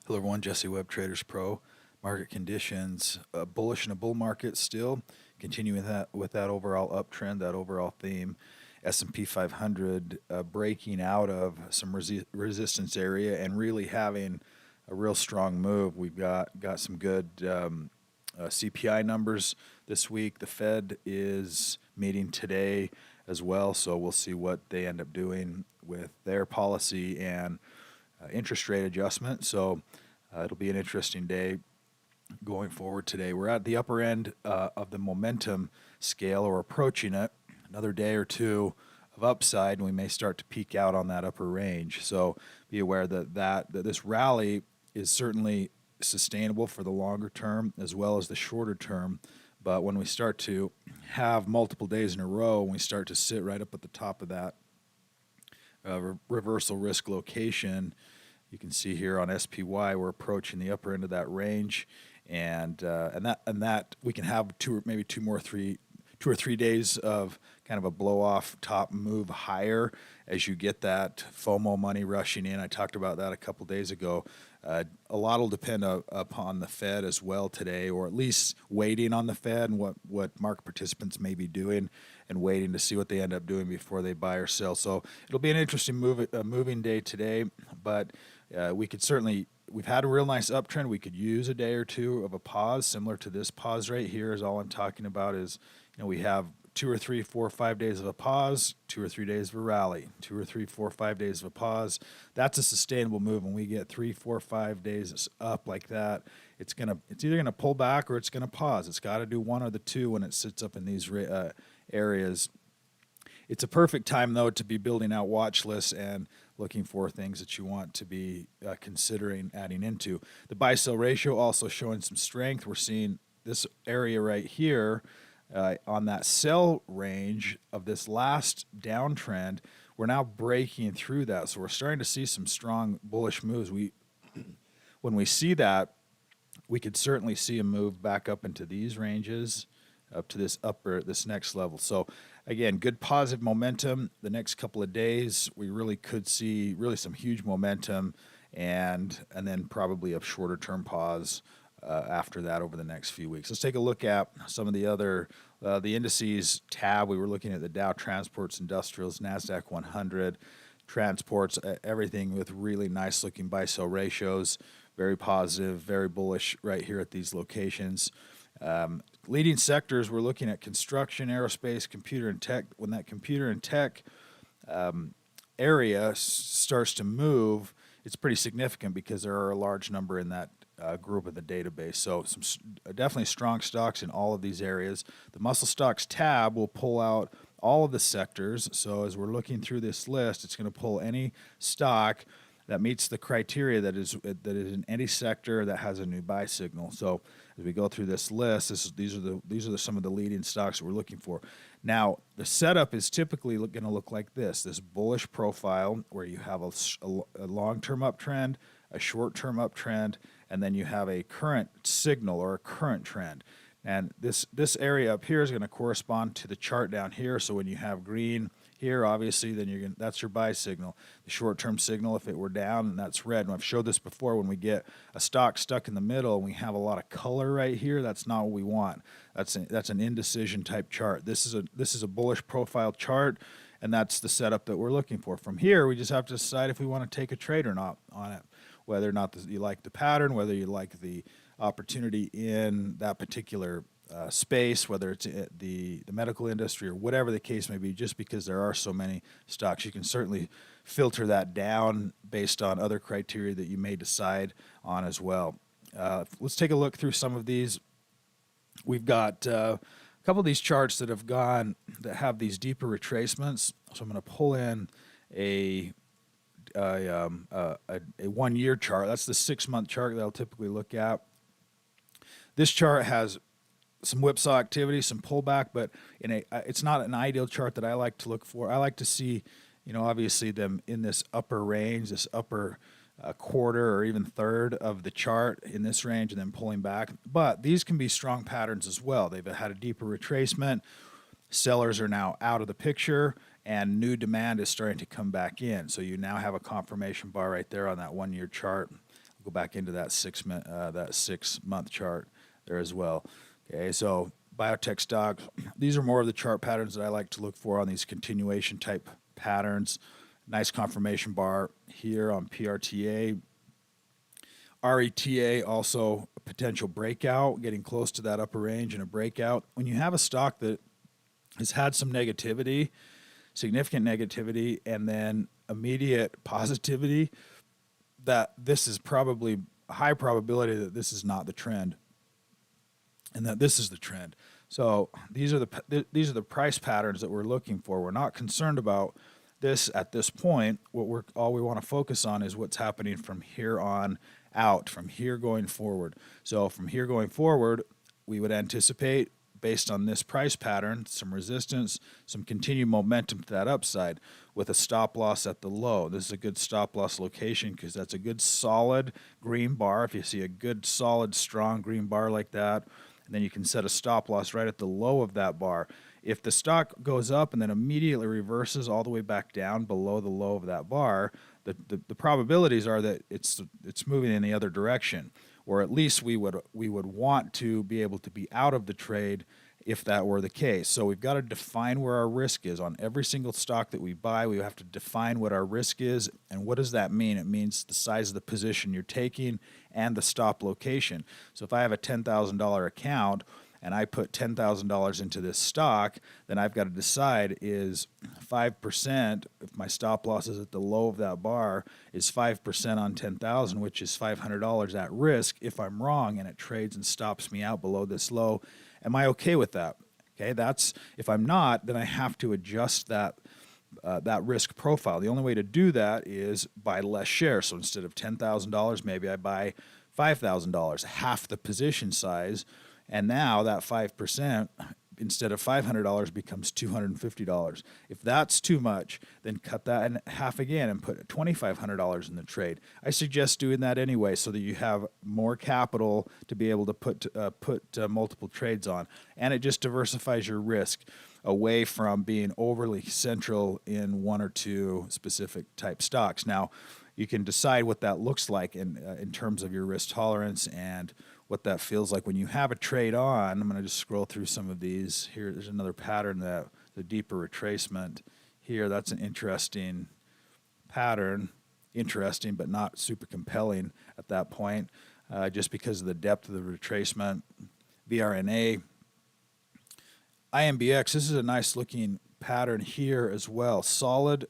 Hello everyone, Jesse Webb, TradersPro. Market conditions, bullish in a bull market still, continuing with that overall uptrend, that overall theme. S&P 500 breaking out of some resistance area and really having a real strong move. We've got some good CPI numbers this week. The Fed is meeting today as well, so we'll see what they end up doing with their policy and interest rate adjustment. So it'll be an interesting day going forward today. We're at the upper end of the momentum scale, or approaching it. Another day or two of upside, and we may start to peak out on that upper range. So be aware that this rally is certainly sustainable for the longer term as well as the shorter term. But when we start to have multiple days in a row, when we start to sit right up at the top of that reversal risk location, you can see here on SPY we're approaching the upper end of that range, and that we can have two or three days of kind of a blow off top move higher as you get that FOMO money rushing in. I talked about that a couple days ago. A lot will depend upon the Fed as well today, or at least waiting on the Fed and what market participants may be doing, and waiting to see what they end up doing before they buy or sell. So it'll be an interesting moving day today, but we've had a real nice uptrend. We could use a day or two of a pause, similar to this pause right here. Is all I'm talking about. Is we have 2 or 3, 4, 5 days of a pause, 2 or 3 days of a rally, 2 or 3, 4, 5 days of a pause. That's a sustainable move. When we get 3, 4, 5 days up like that, it's either gonna pull back or it's gonna pause. It's got to do one or the two when it sits up in these areas. It's a perfect time, though, to be building out watch lists and looking for things that you want to be considering adding into. The buy-sell ratio also showing some strength. We're seeing this area right here on that sell range of this last downtrend. We're now breaking through that, so we're starting to see some strong bullish moves. When we see that, we could certainly see a move back up into these ranges, up to this next level. So again, good positive momentum. The next couple of days, we really could see some huge momentum, and then probably a shorter term pause after that over the next few weeks. Let's take a look at some of the other the indices tab. We were looking at the Dow Transports, Industrials, NASDAQ 100, transports, everything with really nice looking buy-sell ratios. Very positive, very bullish right here at these locations. Leading sectors, we're looking at construction, aerospace, computer and tech. When that computer and tech area starts to move, it's pretty significant because there are a large number in that group of the database. So some definitely strong stocks in all of these areas. The Muscle Stocks tab will pull out all of the sectors. So as we're looking through this list, it's going to pull any stock that meets the criteria that is in any sector that has a new buy signal. So as we go through this list, these are some of the leading stocks that we're looking for. Now, the setup is typically going to look like this bullish profile where you have a long-term uptrend, a short-term uptrend, and then you have a current signal or a current trend. And this area up here is going to correspond to the chart down here. So when you have green here, obviously, then that's your buy signal. The short-term signal, if it were down, and that's red. And I've showed this before. When we get a stock stuck in the middle and we have a lot of color right here, that's not what we want. That's an indecision type chart. This is a bullish profile chart, and that's the setup that we're looking for. From here, we just have to decide if we want to take a trade or not on it, whether or not you like the pattern, whether you like the opportunity in that particular space, whether it's the medical industry or whatever the case may be. Just because there are so many stocks, you can certainly filter that down based on other criteria that you may decide on as well. Let's take a look through some of these. We've got a couple of these charts that have these deeper retracements. So I'm going to pull in a 1 year chart. That's the 6-month chart that I'll typically look at. This chart has some whipsaw activity, some pullback, but it's not an ideal chart that I like to look for. I like to see, obviously them in this upper range, this upper quarter or even third of the chart in this range, and then pulling back. But these can be strong patterns as well. They've had a deeper retracement. Sellers are now out of the picture, and new demand is starting to come back in. So you now have a confirmation bar right there on that 1 year chart. Go back into that 6 month chart there as well. Okay, so biotech stocks, these are more of the chart patterns that I like to look for on these continuation type patterns. Nice confirmation bar here on PRTA. RETA also a potential breakout, getting close to that upper range and a breakout. When you have a stock that has had some negativity, significant negativity, and then immediate positivity, that this is probably a high probability that this is not the trend and that this is the trend. So these are the price patterns that we're looking for. We're not concerned about this at this point. All we want to focus on is what's happening from here on out, from here going forward. So from here going forward, we would anticipate, based on this price pattern, some resistance, some continued momentum to that upside with a stop loss at the low. This is a good stop loss location because that's a good solid green bar. If you see a good solid strong green bar like that, and then you can set a stop loss right at the low of that bar. If the stock goes up and then immediately reverses all the way back down below the low of that bar, the probabilities are that it's moving in the other direction, or at least we would want to be able to be out of the trade if that were the case. So we've got to define where our risk is on every single stock that we buy. We have to define what our risk is, and what does that mean? It means the size of the position you're taking and the stop location. So if I have a $10,000 account and I put $10,000 into this stock, then I've got to decide, is 5%, if my stop loss is at the low of that bar, is 5% on 10,000, which is $500 at risk. If I'm wrong and it trades and stops me out below this low, am I okay with that? Okay, if I'm not, then I have to adjust that risk profile. The only way to do that is buy less shares. So instead of $10,000, maybe I buy $5,000, half the position size. And now that 5%, instead of $500, becomes $250. If that's too much, then cut that in half again and put $2,500 in the trade. I suggest doing that anyway so that you have more capital to be able to put multiple trades on. And it just diversifies your risk away from being overly central in one or two specific type stocks. Now, you can decide what that looks like in terms of your risk tolerance and what that feels like when you have a trade on. I'm going to just scroll through some of these. Here, there's another pattern, that the deeper retracement here. That's an interesting pattern. Interesting, but not super compelling at that point, just because of the depth of the retracement. VRNA. IMBX, this is a nice looking pattern here as well. Solid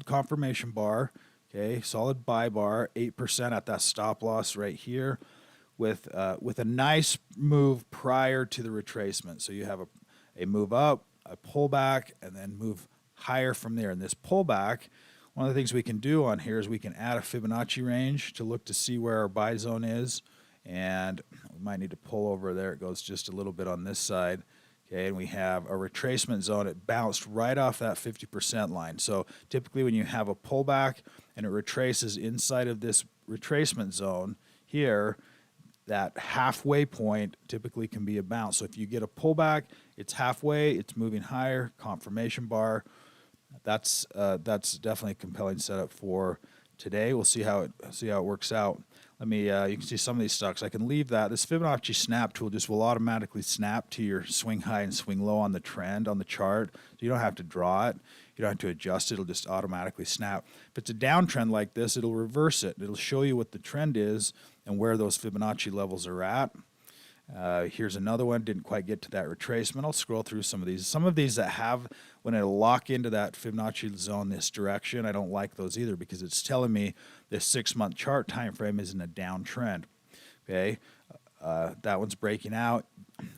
confirmation bar. Okay, solid buy bar, 8% at that stop loss right here, with a nice move prior to the retracement. So you have a move up, a pullback, and then move higher from there. And this pullback, one of the things we can do on here is we can add a Fibonacci range to look to see where our buy zone is. And we might need to pull over there. It goes just a little bit on this side. Okay, and we have a retracement zone. It bounced right off that 50% line. So typically when you have a pullback and it retraces inside of this retracement zone here, that halfway point typically can be a bounce. So if you get a pullback, it's halfway, it's moving higher, confirmation bar. That's definitely a compelling setup for today. We'll see how it works out. Let me, you can see some of these stocks. I can leave that. This Fibonacci snap tool just will automatically snap to your swing high and swing low on the trend on the chart. So you don't have to draw it. You don't have to adjust it. It'll just automatically snap. If it's a downtrend like this, it'll reverse it. It'll show you what the trend is and where those Fibonacci levels are at. Here's another one. Didn't quite get to that retracement. I'll scroll through some of these. Some of these that have, when it'll lock into that Fibonacci zone this direction, I don't like those either because it's telling me this 6-month chart time frame is in a downtrend. Okay, that one's breaking out.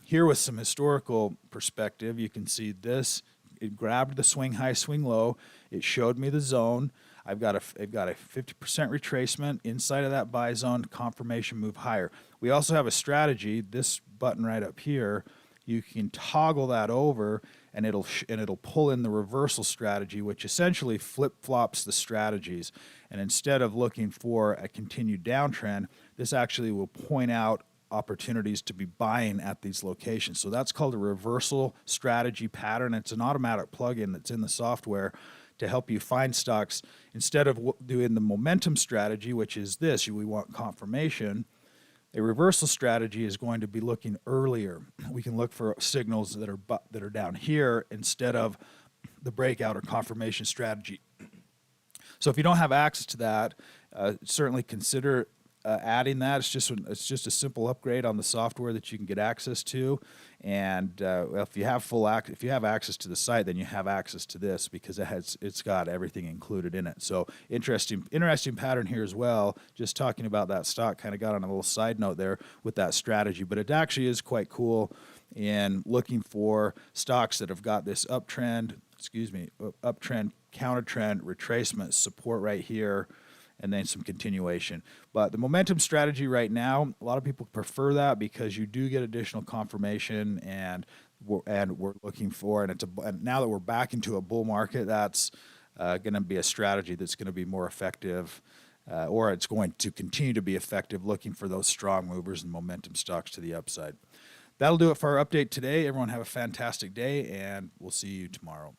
Here with some historical perspective, you can see this. It grabbed the swing high, swing low. It showed me the zone. I've got a 50% retracement inside of that buy zone, confirmation move higher. We also have a strategy, this button right up here, you can toggle that over and it'll pull in the reversal strategy, which essentially flip-flops the strategies. And instead of looking for a continued downtrend, this actually will point out opportunities to be buying at these locations. So that's called a reversal strategy pattern. It's an automatic plugin that's in the software to help you find stocks instead of doing the momentum strategy, which is this: we want confirmation. A reversal strategy is going to be looking earlier. We can look for signals that are down here instead of the breakout or confirmation strategy. So if you don't have access to that, certainly consider adding that. It's just a simple upgrade on the software that you can get access to. And if you have access to the site, then you have access to this because it's got everything included in it. So interesting pattern here as well. Just talking about that stock, kind of got on a little side note there with that strategy, but it actually is quite cool in looking for stocks that have got this uptrend, counter trend, retracement, support right here, and then some continuation. But the momentum strategy right now, a lot of people prefer that because you do get additional confirmation, and we're looking for, and now that we're back into a bull market, that's going to be a strategy that's going to be more effective, or it's going to continue to be effective, looking for those strong movers and momentum stocks to the upside. That'll do it for our update today. Everyone have a fantastic day, and we'll see you tomorrow.